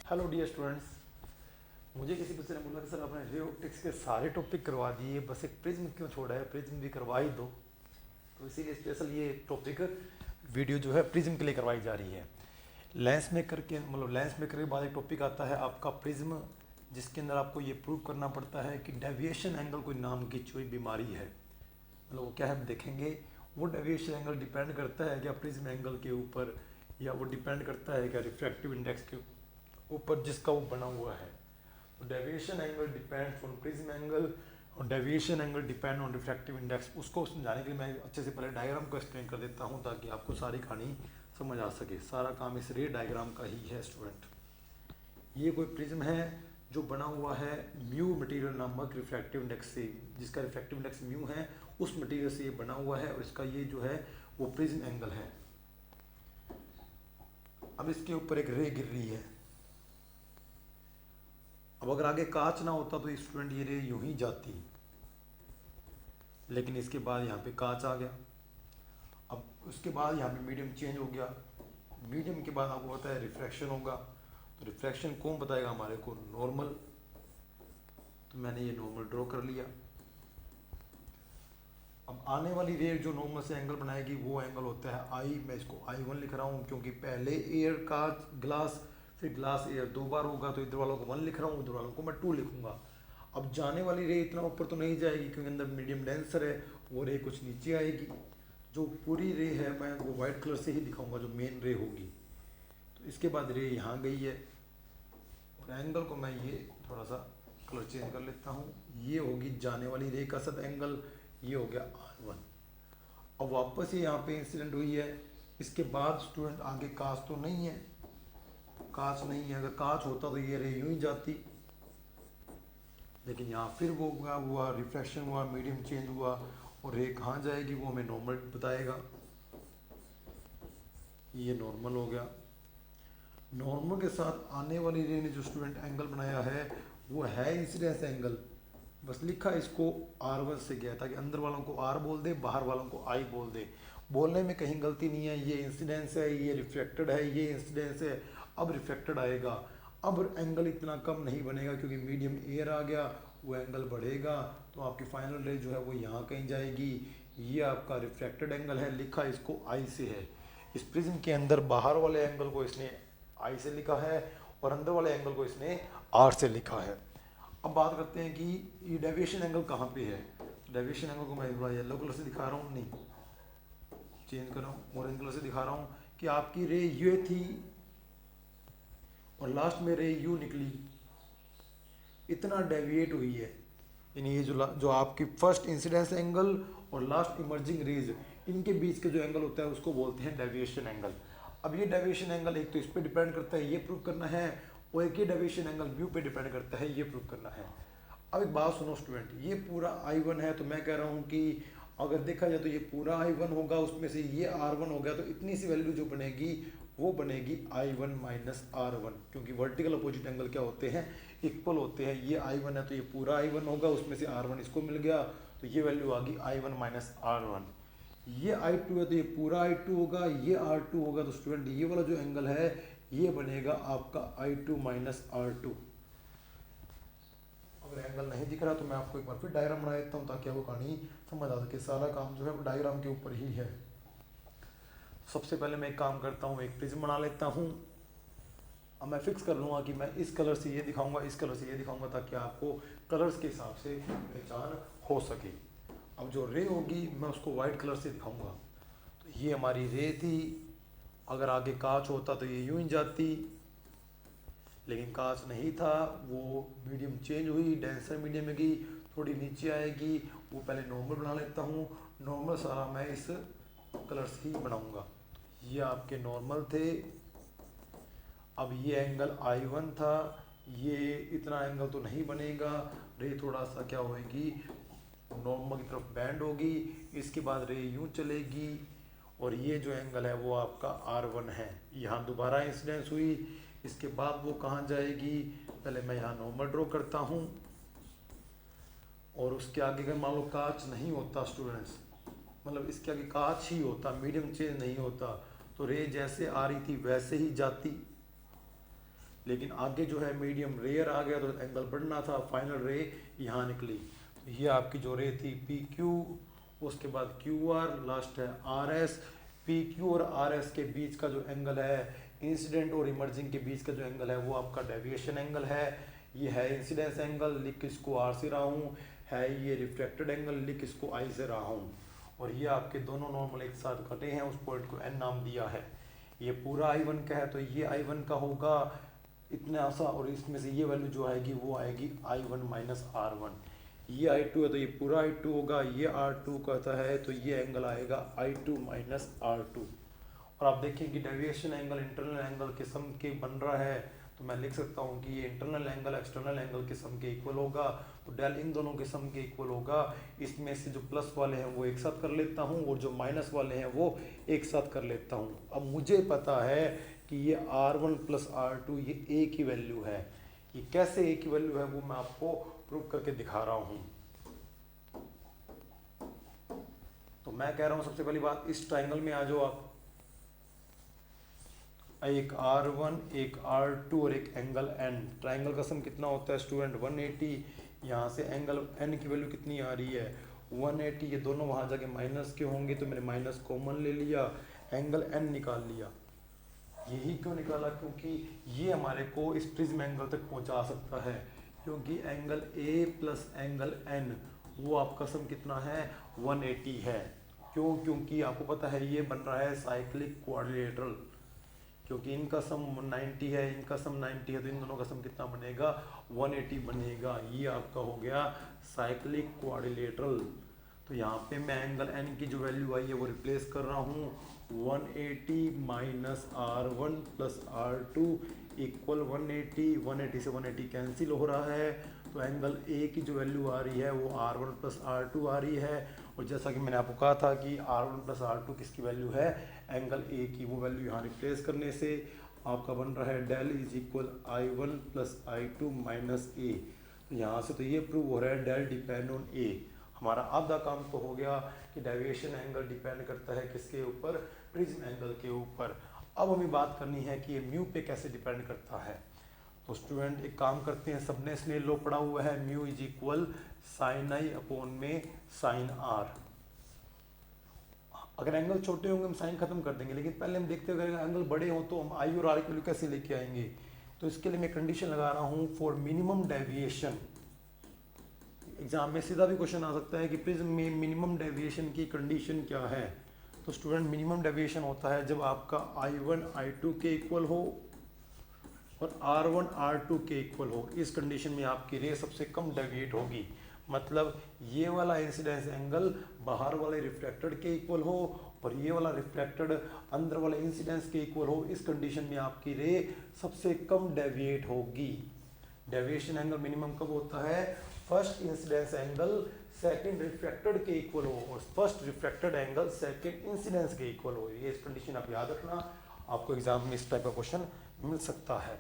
Hello dear students. मुझे किसी बच्चे ने बोला कि सर आपने रे ऑप्टिक्स के सारे टॉपिक करवा दिए, बस एक प्रिज्म क्यों छोड़ा है, प्रिज्म भी करवा ही दो। तो इसीलिए स्पेशल ये टॉपिक वीडियो जो है प्रिज्म के लिए करवाई जा रही है। लेंस मेकर के लेंस मेकर के बाद एक टॉपिक आता है आपका प्रिज्म, जिसके अंदर आपको ये प्रूव करना पड़ता है कि डेविएशन एंगल कोई नाम की कोई बीमारी है। वो क्या है हम देखेंगे। वो डेविएशन एंगल डिपेंड करता है क्या प्रिज्म एंगल के ऊपर, या वो डिपेंड करता है क्या रिफ्रैक्टिव इंडेक्स के ऊपर जिसका वो बना हुआ है। तो deviation angle depends on prism angle और deviation angle depend on refractive index. उसको समझाने के लिए मैं अच्छे से पहले डायग्राम को एक्सप्लेन कर देता हूँ ताकि आपको सारी कहानी समझ आ सके। सारा काम इस रे डायग्राम का ही है स्टूडेंट। ये कोई प्रिज्म है जो बना हुआ है म्यू मटेरियल नामक रिफ्रैक्टिव इंडेक्स से, जिसका रिफ्रैक्टिव इंडेक्स म्यू है, उस मटेरियल से ये बना हुआ है और इसका ये जो है वो प्रिज्म एंगल है। अब इसके ऊपर एक रे गिर रही है। अब अगर आगे कांच ना होता तो स्टूडेंट ये रे यूं ही जाती, लेकिन इसके बाद यहाँ पे कांच आ गया। अब उसके बाद यहाँ पे मीडियम चेंज हो गया। मीडियम के बाद आपको पता है रिफ्रैक्शन होगा। तो रिफ्रैक्शन कौन बताएगा हमारे को? नॉर्मल। तो मैंने ये नॉर्मल ड्रॉ कर लिया। अब आने वाली रे जो नॉर्मल से एंगल बनाएगी वो एंगल होता है आई। मैं इसको I1 लिख रहा हूँ क्योंकि पहले एयर का ग्लास, फिर ग्लास एयर दो बार होगा, तो इधर वालों को 1 लिख रहा हूँ, उधर वालों को मैं 2 लिखूंगा। अब जाने वाली रे इतना ऊपर तो नहीं जाएगी क्योंकि अंदर मीडियम डेंसर है, वो रे कुछ नीचे आएगी। जो पूरी रे है मैं वो वाइट कलर से ही दिखाऊंगा, जो मेन रे होगी। तो इसके बाद रे यहाँ गई है और एंगल को मैं ये थोड़ा सा कलर चेंज कर लेता हूँ। ये होगी जाने वाली रे का सब एंगल, ये हो गया R1। अब वापस ये यहाँ पे इंसिडेंट हुई है। इसके बाद स्टूडेंट आगे कांच तो नहीं है, कांच नहीं है। अगर कांच होता तो ये रे यूं ही जाती, लेकिन यहाँ फिर वो हुआ रिफ्रैक्शन हुआ, मीडियम चेंज हुआ और रे कहाँ जाएगी वो हमें नॉर्मल बताएगा। ये नॉर्मल हो गया। नॉर्मल के साथ आने वाली रे ने जो स्टूडेंट एंगल बनाया है वो है इंसिडेंस एंगल। बस लिखा इसको R1 से गया ताकि अंदर वालों को R बोल दे, बाहर वालों को I बोल दे। बोलने में कहीं गलती नहीं है। ये इंसिडेंस है, ये रिफ्लेक्टेड है, ये इंसिडेंस है। अब रिफ्लेक्टेड आएगा। अब एंगल इतना कम नहीं बनेगा क्योंकि मीडियम एयर आ गया, वो एंगल बढ़ेगा। तो आपकी फाइनल रे जो है वो यहाँ कहीं जाएगी। ये आपका रिफ्लेक्टेड एंगल है, लिखा इसको I से है। इस प्रिज्म के अंदर बाहर वाले एंगल को इसने I से लिखा है और अंदर वाले एंगल को इसने R से लिखा है। अब बात करते हैं कि ये डेविएशन एंगल कहाँ पे है। डेविएशन एंगल को मैं थोड़ा येलो कलर से दिखा रहा हूँ, नहीं चेंज कर रहा हूँ, ऑरेंज कलर से दिखा रहा हूँ कि आपकी रे ये थी और लास्ट में रे यू निकली, इतना डेविएट हुई है। यानी ये जो आपकी फर्स्ट इंसिडेंस एंगल और लास्ट इमर्जिंग रेज, इनके बीच के जो एंगल होता है उसको बोलते हैं डेविएशन एंगल। अब ये डेविएशन एंगल एक तो इस पर डिपेंड करता है, ये प्रूव करना है, और एक ही डेविएशन एंगल व्यू पे डिपेंड करता है, ये प्रूव करना है। अब एक बात सुनो स्टूडेंट, ये पूरा I1 है तो मैं कह रहा हूँ कि अगर देखा जाए तो ये पूरा I1 होगा, उसमें से ये R1 हो गया, तो इतनी सी वैल्यू जो बनेगी वो बनेगी I1 माइनस R1, क्योंकि वर्टिकल अपोजिट एंगल क्या होते हैं? इक्वल होते हैं। ये I1 है तो ये पूरा I1 होगा, उसमें से R1 इसको मिल गया, तो ये वैल्यू आ गई I1 माइनस R1। ये I2 है तो ये पूरा I2 होगा, ये R2 होगा, तो स्टूडेंट ये वाला जो एंगल है ये बनेगा आपका I2 माइनस R2। अगर एंगल नहीं दिख रहा तो मैं आपको एक बार फिर डायग्राम बना देता हूँ ताकि आपको कहानी समझ आ सके। सारा काम जो है वो डायग्राम के ऊपर ही है। सबसे पहले मैं एक काम करता हूँ, एक प्रिज्म बना लेता हूँ। अब मैं फिक्स कर लूँगा कि मैं इस कलर से ये दिखाऊंगा, इस कलर से ये दिखाऊंगा, ताकि आपको कलर्स के हिसाब से पहचान हो सके। अब जो रे होगी मैं उसको वाइट कलर से दिखाऊंगा। तो ये हमारी रे थी। अगर आगे कांच होता तो ये यूं ही जाती, लेकिन कांच नहीं था, वो मीडियम चेंज हुई, डेंसर मीडियम में गई, थोड़ी नीचे आएगी। वो पहले नॉर्मल बना लेता हूँ। नॉर्मल सारा मैं इस कलर से ही बनाऊंगा। ये आपके नॉर्मल थे। अब ये एंगल I1 था, ये इतना एंगल तो नहीं बनेगा, रे थोड़ा सा क्या होगी, नॉर्मल की तरफ बैंड होगी। इसके बाद रे यूं चलेगी और ये जो एंगल है वो आपका R1 है। यहाँ दोबारा इंसिडेंस हुई, इसके बाद वो कहाँ जाएगी? पहले मैं यहाँ नॉर्मल ड्रॉ करता हूँ और उसके आगे अगर मान लो कांच नहीं होता स्टूडेंट्स, इसके आगे कांच ही होता, मीडियम चेंज नहीं होता, तो रे जैसे आ रही थी वैसे ही जाती। लेकिन आगे जो है मीडियम रेयर आ गया तो एंगल बढ़ना था, फाइनल रे यहाँ निकली। तो ये आपकी जो रे थी पी क्यू, उसके बाद क्यू आर, लास्ट है आर एस। पी क्यू और आर एस के बीच का जो एंगल है, इंसिडेंट और इमर्जिंग के बीच का जो एंगल है, वो आपका डेविएशन एंगल है। ये है इंसिडेंस एंगल, लिख इसको आर से रहा हूँ, है ये रिफ्लेक्टेड एंगल, लिख इसको आई से रहा हूँ। और ये आपके दोनों नॉर्मल एक साथ कटे हैं, उस पॉइंट को एन नाम दिया है। ये पूरा I1 का है तो ये I1 का होगा इतना सा, और इसमें से ये वैल्यू जो आएगी वो आएगी I1 माइनस R1। ये I2 है तो ये पूरा I2 होगा, ये R2 कहता है तो ये एंगल आएगा I2 माइनस R2। और आप देखें कि डेविएशन एंगल इंटरनल एंगल के सम के बन रहा है, तो मैं लिख सकता हूँ कि ये इंटरनल एंगल एक्सटर्नल एंगल के सम के इक्वल होगा, तो डेल इन दोनों के सम के इक्वल होगा। इसमें से जो प्लस वाले हैं वो एक साथ कर लेता हूँ, और जो माइनस वाले हैं वो एक साथ कर लेता हूँ। अब मुझे पता है कि ये R1 प्लस R2 ये ए की वैल्यू है। ये कैसे ए की वैल्यू है वो मैं आपको प्रूव करके दिखा रहा हूँ। तो मैं कह रहा हूँ सबसे पहली बात, इस ट्राइंगल में आ जाओ आप। एक R1, एक R2 और एक एंगल N। ट्राइंगल का सम कितना होता है स्टूडेंट? 180। यहाँ से एंगल N की वैल्यू कितनी आ रही है? 180। ये दोनों वहाँ जाके माइनस के होंगे तो मैंने माइनस कॉमन ले लिया, एंगल N निकाल लिया। यही क्यों निकाला? क्योंकि ये हमारे को इस प्रिज्म एंगल तक पहुँचा सकता है, क्योंकि angle A plus angle N वो आपका सम कितना है? 180 है। क्यों? क्योंकि आपको पता है ये बन रहा है साइक्लिक क्वाड्रिलेटरल, क्योंकि इनका सम 90 है, इनका सम 90 है, तो इन दोनों का सम कितना बनेगा? 180 बनेगा। ये आपका हो गया साइक्लिक क्वाड्रिलेटरल। तो यहाँ पे मैं एंगल N की जो वैल्यू आई है वो रिप्लेस कर रहा हूँ। 180 minus R1 plus R2 equal 180। 180 से 180 कैंसिल हो रहा है, तो एंगल A की जो वैल्यू आ रही है वो R1 प्लस R2 आ रही है। और जैसा कि मैंने आपको कहा था कि R1 प्लस R2 किसकी वैल्यू है? एंगल A की। वो वैल्यू यहाँ रिप्लेस करने से आपका बन रहा है del is equal I1 plus I2 minus A। तो यहाँ से तो ये प्रूव हो रहा है डेल डिपेंड ऑन A। हमारा आधा काम तो हो गया कि डेविएशन एंगल डिपेंड करता है किसके ऊपर? प्रिज्म एंगल के ऊपर। अब हमें बात करनी है कि ये म्यू पे कैसे डिपेंड करता है। तो स्टूडेंट एक काम करते हैं, सबने स्नेल लॉ पढ़ा हुआ है, mu is equal sine i upon में साइन आर। अगर एंगल छोटे होंगे हम साइन खत्म कर देंगे, लेकिन पहले हम देखते हैं अगर एंगल बड़े हो तो हम आई और आर की वैल्यू कैसे लेके आएंगे। तो इसके लिए मैं कंडीशन लगा रहा हूँ फॉर मिनिमम डेविएशन। एग्जाम में सीधा भी क्वेश्चन आ सकता है कि प्रिज्म में मिनिमम डेविएशन की कंडीशन क्या है। तो स्टूडेंट मिनिमम डेविएशन होता है जब आपका I1 I2 के इक्वल हो और R1 R2 के इक्वल हो। इस कंडीशन में आपकी रे सबसे कम डेविएट होगी, मतलब ये वाला इंसिडेंस एंगल बाहर वाले रिफ्लेक्टेड के इक्वल हो और ये वाला रिफ्लेक्टेड अंदर वाले इंसिडेंस के इक्वल हो। इस कंडीशन में आपकी रे सबसे कम डेविएट होगी। डेविएशन एंगल मिनिमम कब होता है? First incidence angle second reflected के इक्वल हो और first reflected angle second incidence के इक्वल हो। ये इस कंडीशन आप याद रखना, आपको एग्जाम में इस टाइप का क्वेश्चन मिल सकता है।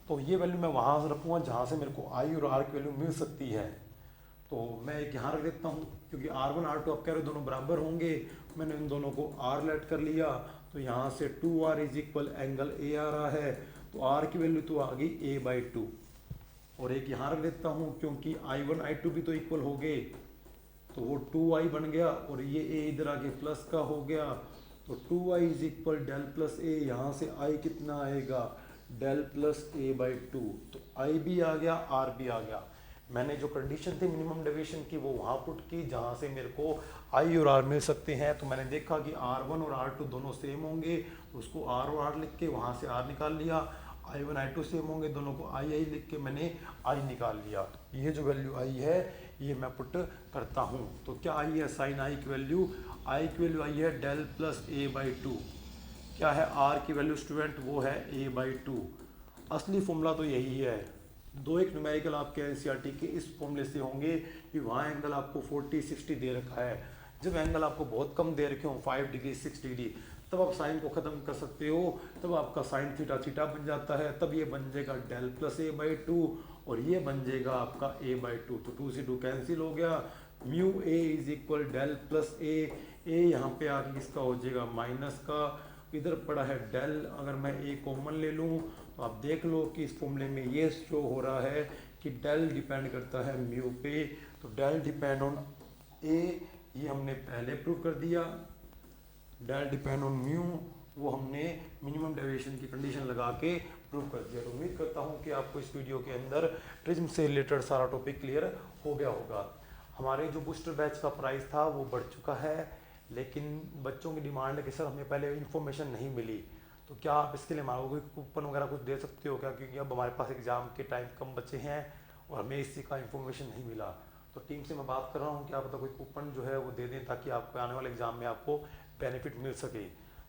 तो ये वैल्यू मैं वहाँ से रखूँगा जहाँ से मेरे को आई और आर की वैल्यू मिल सकती है। तो मैं एक यहाँ रख देता हूँ, क्योंकि R1 R2 आप कह रहे हो दोनों बराबर होंगे, मैंने इन दोनों को R लेट कर लिया। तो यहाँ से 2R is equal angle A आ रहा है, तो R की वैल्यू तो आ गई A/2। और एक यहाँ रख देता हूँ क्योंकि I1 I2 भी तो इक्वल हो गए, तो वो 2I बन गया और ये A इधर आके प्लस का हो गया, तो 2I is equal del plus A। यहाँ से I कितना आएगा? Del plus A/2। तो I भी आ गया, R भी आ गया। मैंने जो कंडीशन थी मिनिमम डेविएशन की वो वहाँ पुट की जहाँ से मेरे को I और R मिल सकते हैं। तो मैंने देखा कि R1 और R2 दोनों सेम होंगे, तो उसको R और R लिख के वहाँ से R निकाल लिया। I1 I2 सेम होंगे, दोनों को I लिख के मैंने I निकाल लिया। ये जो वैल्यू I है ये मैं पुट करता हूँ। तो क्या I है? साइन I की वैल्यू, I की वैल्यू I है डेल प्लस A/2। क्या है R की वैल्यू स्टूडेंट? वो है A/2। असली फॉर्मूला तो यही है। दो एक न्यूमेरिकल आपके एनसीईआरटी के इस फॉर्मूले से होंगे कि वहाँ एंगल आपको 40-60 दे रखा है। जब एंगल आपको बहुत कम दे रखे हो 5 डिग्री 6 डिग्री, तब आप साइन को ख़त्म कर सकते हो, तब आपका साइन थीटा बन जाता है। तब ये बन जाएगा डेल प्लस A/2 और ये बन जाएगा आपका A/2। तो 2 से 2 कैंसिल हो गया। Mu A is equal del plus A। यहाँ पे आके किसका हो जाएगा? माइनस का। इधर पड़ा है डेल, अगर मैं A कॉमन ले लूँ तो आप देख लो कि इस फॉर्मूले में ये शो हो रहा है कि डेल डिपेंड करता है म्यू पे, तो डेल डिपेंड ऑन ए ये हमने पहले प्रूव कर दिया, डेल डिपेंड ऑन म्यू वो हमने मिनिमम डेविएशन की कंडीशन लगा के प्रूव कर दिया। तो उम्मीद करता हूँ कि आपको इस वीडियो के अंदर प्रिज्म से रिलेटेड सारा टॉपिक क्लियर हो गया होगा। हमारे जो बूस्टर बैच का प्राइस था वो बढ़ चुका है, लेकिन बच्चों की डिमांड है कि सर हमें पहले इन्फॉर्मेशन नहीं मिली, तो क्या आप इसके लिए हमारे कोई कूपन वगैरह कुछ दे सकते हो क्या, क्योंकि अब हमारे पास एग्ज़ाम के टाइम कम बचे हैं और हमें इसी का इन्फॉर्मेशन नहीं मिला। तो टीम से मैं बात कर रहा हूँ कि आप कोई कूपन जो है वो दे दें ताकि आपको आने वाले एग्ज़ाम में आपको बेनिफिट मिल सके।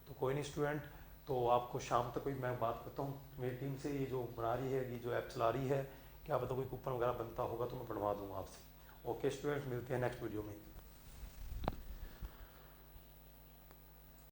तो कोई नहीं स्टूडेंट, तो आपको शाम तक कोई मैं बात करता हूँ मेरी टीम से, ये जो बना रही है, ये जो ऐप चला रही है, क्या पता कोई कूपन वगैरह बनता होगा तो मैं बनवा दूँगा आपसे। ओके स्टूडेंट्स, मिलते हैं नेक्स्ट वीडियो में।